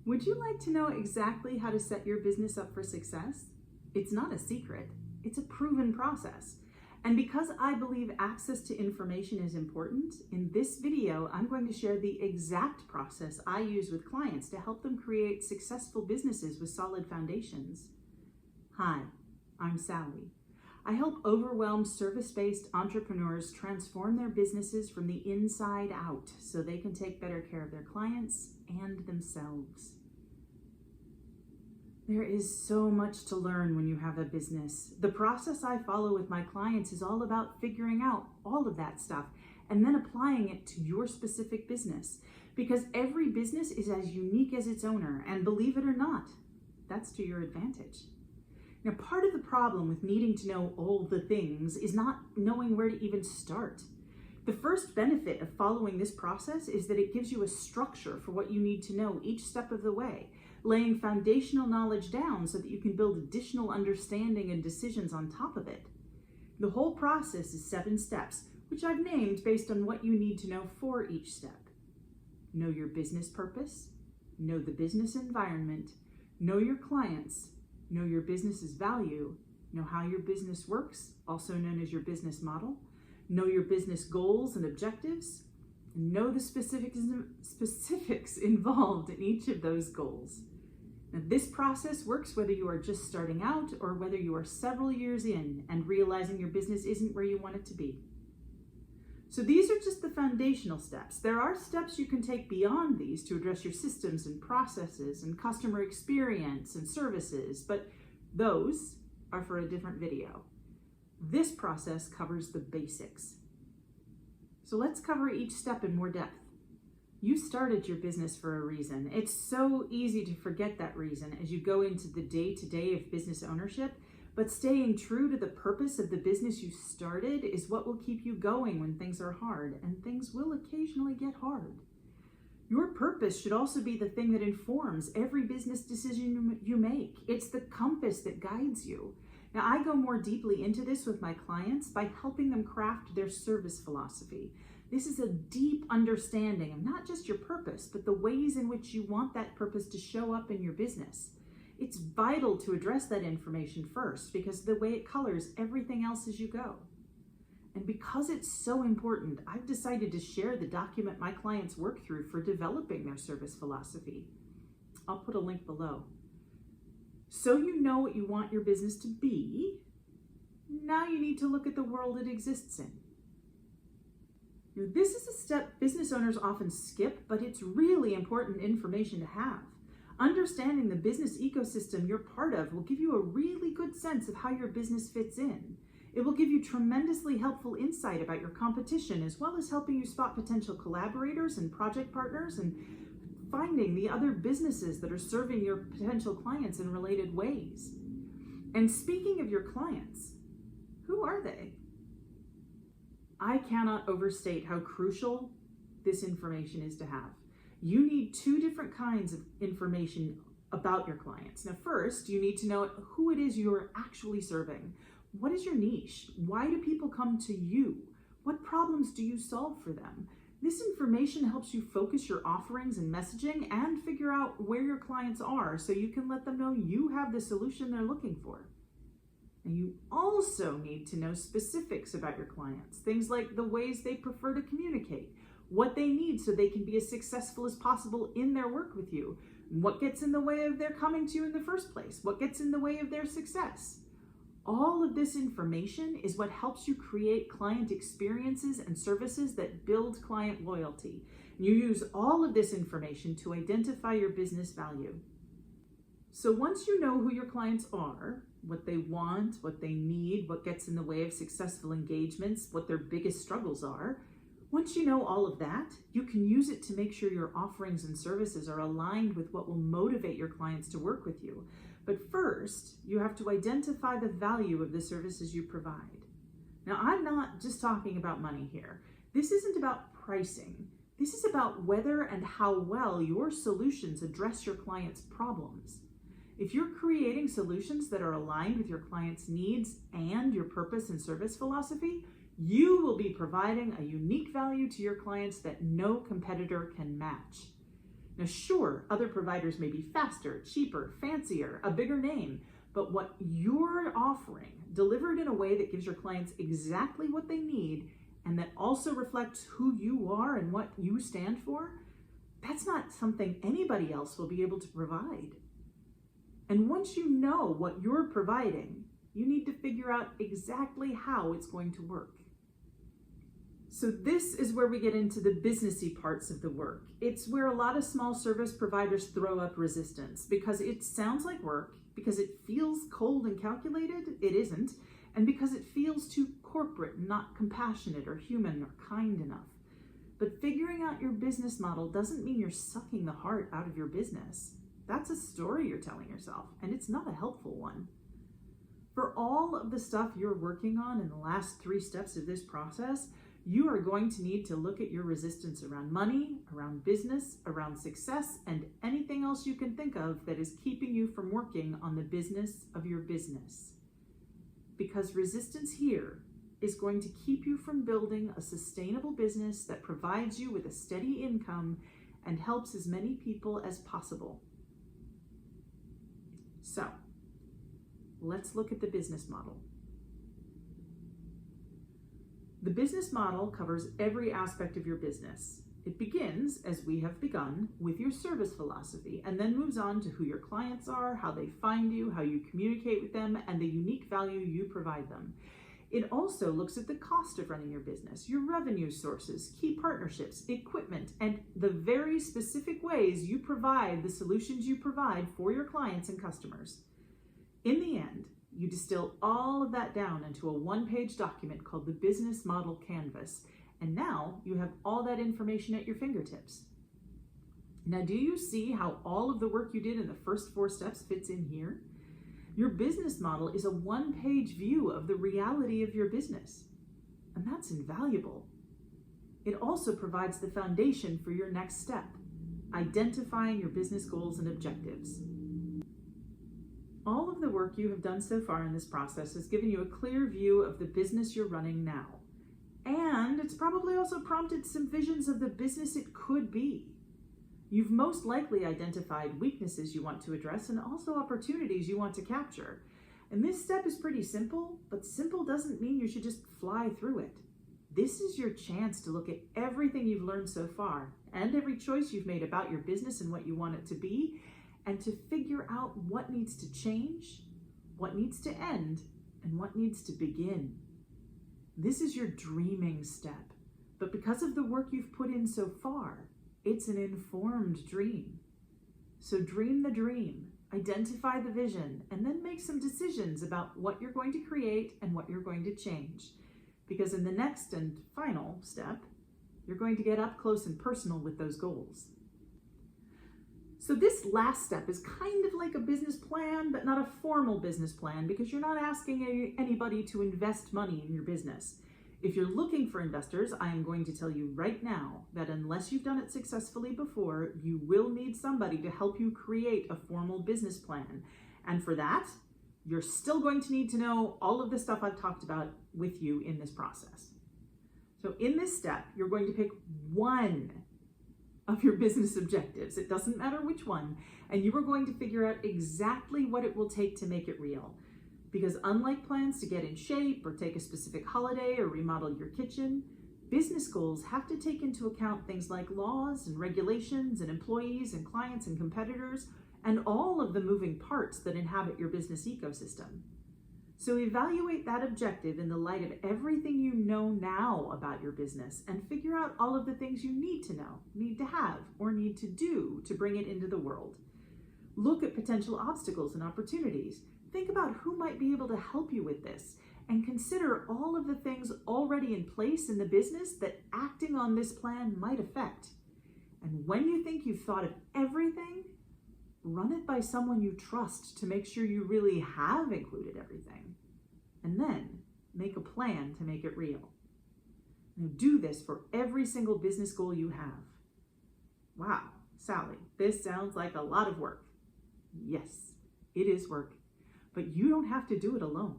Would you like to know exactly how to set your business up for success? It's not a secret, it's a proven process. And because I believe access to information is important, in this video, I'm going to share the exact process I use with clients to help them create successful businesses with solid foundations. Hi, I'm Sally. I help overwhelmed service-based entrepreneurs transform their businesses from the inside out so they can take better care of their clients and themselves. There is so much to learn when you have a business. The process I follow with my clients is all about figuring out all of that stuff and then applying it to your specific business, because every business is as unique as its owner, and believe it or not, that's to your advantage. Now, part of the problem with needing to know all the things is not knowing where to even start. The first benefit of following this process is that it gives you a structure for what you need to know each step of the way, laying foundational knowledge down so that you can build additional understanding and decisions on top of it. The whole process is 7 steps, which I've named based on what you need to know for each step. Know your business purpose, know the business environment, know your clients, know your business's value, know how your business works, also known as your business model, know your business goals and objectives, and know the specifics involved in each of those goals. Now, this process works whether you are just starting out or whether you are several years in and realizing your business isn't where you want it to be. So these are just the foundational steps. There are steps you can take beyond these to address your systems and processes and customer experience and services, but those are for a different video. This process covers the basics. So let's cover each step in more depth. You started your business for a reason. It's so easy to forget that reason as you go into the day-to-day of business ownership, but staying true to the purpose of the business you started is what will keep you going when things are hard, and things will occasionally get hard. Your purpose should also be the thing that informs every business decision you make. It's the compass that guides you. Now, I go more deeply into this with my clients by helping them craft their service philosophy. This is a deep understanding of not just your purpose, but the ways in which you want that purpose to show up in your business. It's vital to address that information first because of the way it colors everything else as you go. And because it's so important, I've decided to share the document my clients work through for developing their service philosophy. I'll put a link below. So you know what you want your business to be, now you need to look at the world it exists in. Now, this is a step business owners often skip, but it's really important information to have. Understanding the business ecosystem you're part of will give you a really good sense of how your business fits in. It will give you tremendously helpful insight about your competition, as well as helping you spot potential collaborators and project partners and finding the other businesses that are serving your potential clients in related ways. And speaking of your clients, who are they? I cannot overstate how crucial this information is to have. You need 2 different kinds of information about your clients. Now, first, you need to know who it is you're actually serving. What is your niche? Why do people come to you? What problems do you solve for them? This information helps you focus your offerings and messaging and figure out where your clients are so you can let them know you have the solution they're looking for. And you also need to know specifics about your clients, things like the ways they prefer to communicate, what they need so they can be as successful as possible in their work with you, what gets in the way of their coming to you in the first place, what gets in the way of their success. All of this information is what helps you create client experiences and services that build client loyalty. You use all of this information to identify your business value. So once you know who your clients are, what they want, what they need, what gets in the way of successful engagements, what their biggest struggles are, once you know all of that, you can use it to make sure your offerings and services are aligned with what will motivate your clients to work with you. But first, you have to identify the value of the services you provide. Now, I'm not just talking about money here. This isn't about pricing. This is about whether and how well your solutions address your clients' problems. If you're creating solutions that are aligned with your clients' needs and your purpose and service philosophy, you will be providing a unique value to your clients that no competitor can match. Now, sure, other providers may be faster, cheaper, fancier, a bigger name, but what you're offering, delivered in a way that gives your clients exactly what they need and that also reflects who you are and what you stand for, that's not something anybody else will be able to provide. And once you know what you're providing, you need to figure out exactly how it's going to work. So this is where we get into the businessy parts of the work. It's where a lot of small service providers throw up resistance because it sounds like work, because it feels cold and calculated, it isn't, and because it feels too corporate, not compassionate or human or kind enough. But figuring out your business model doesn't mean you're sucking the heart out of your business. That's a story you're telling yourself, and it's not a helpful one. For all of the stuff you're working on in the last 3 steps of this process, you are going to need to look at your resistance around money, around business, around success, and anything else you can think of that is keeping you from working on the business of your business. Because resistance here is going to keep you from building a sustainable business that provides you with a steady income and helps as many people as possible. So, let's look at the business model. The business model covers every aspect of your business. It begins, as we have begun, with your service philosophy and then moves on to who your clients are, how they find you, how you communicate with them, and the unique value you provide them. It also looks at the cost of running your business, your revenue sources, key partnerships, equipment, and the very specific ways you provide the solutions you provide for your clients and customers. In the end, you distill all of that down into a 1-page document called the Business Model Canvas, and now you have all that information at your fingertips. Now, do you see how all of the work you did in the first 4 steps fits in here? Your business model is a 1-page view of the reality of your business, and that's invaluable. It also provides the foundation for your next step, identifying your business goals and objectives. All of the work you have done so far in this process has given you a clear view of the business you're running now. And it's probably also prompted some visions of the business it could be. You've most likely identified weaknesses you want to address and also opportunities you want to capture. And this step is pretty simple, but simple doesn't mean you should just fly through it. This is your chance to look at everything you've learned so far and every choice you've made about your business and what you want it to be, and to figure out what needs to change, what needs to end, and what needs to begin. This is your dreaming step, but because of the work you've put in so far, it's an informed dream. So dream the dream, identify the vision, and then make some decisions about what you're going to create and what you're going to change. Because in the next and final step, you're going to get up close and personal with those goals. So this last step is kind of like a business plan, but not a formal business plan, because you're not asking anybody to invest money in your business. If you're looking for investors, I am going to tell you right now that unless you've done it successfully before, you will need somebody to help you create a formal business plan. And for that, you're still going to need to know all of the stuff I've talked about with you in this process. So in this step, you're going to pick one of your business objectives. It doesn't matter which one. And you are going to figure out exactly what it will take to make it real. Because unlike plans to get in shape or take a specific holiday or remodel your kitchen, business goals have to take into account things like laws and regulations and employees and clients and competitors and all of the moving parts that inhabit your business ecosystem. So evaluate that objective in the light of everything you know now about your business and figure out all of the things you need to know, need to have, or need to do to bring it into the world. Look at potential obstacles and opportunities. Think about who might be able to help you with this, and consider all of the things already in place in the business that acting on this plan might affect. And when you think you've thought of everything, run it by someone you trust to make sure you really have included everything. And then make a plan to make it real. Now do this for every single business goal you have. Wow, Sally, this sounds like a lot of work. Yes, it is work, but you don't have to do it alone.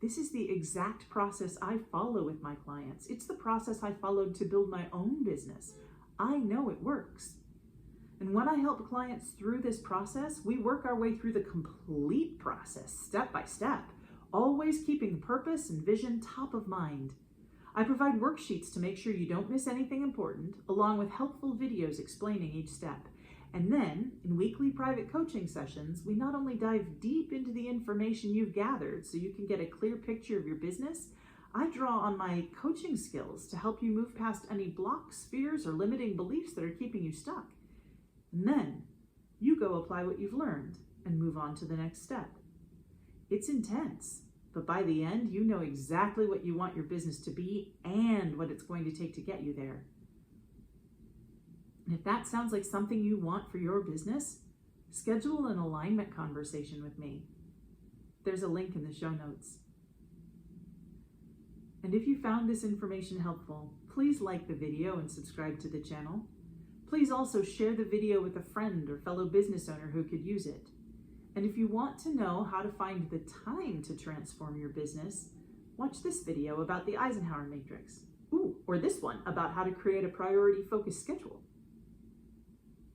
This is the exact process I follow with my clients. It's the process I followed to build my own business. I know it works. And when I help clients through this process, we work our way through the complete process, step by step, always keeping purpose and vision top of mind. I provide worksheets to make sure you don't miss anything important, along with helpful videos explaining each step. And then, in weekly private coaching sessions, we not only dive deep into the information you've gathered so you can get a clear picture of your business, I draw on my coaching skills to help you move past any blocks, fears, or limiting beliefs that are keeping you stuck. And then, you go apply what you've learned and move on to the next step. It's intense, but by the end, you know exactly what you want your business to be and what it's going to take to get you there. And if that sounds like something you want for your business, schedule an alignment conversation with me. There's a link in the show notes. And if you found this information helpful, please like the video and subscribe to the channel. Please also share the video with a friend or fellow business owner who could use it. And if you want to know how to find the time to transform your business, watch this video about the Eisenhower Matrix. Or this one about how to create a priority focused schedule.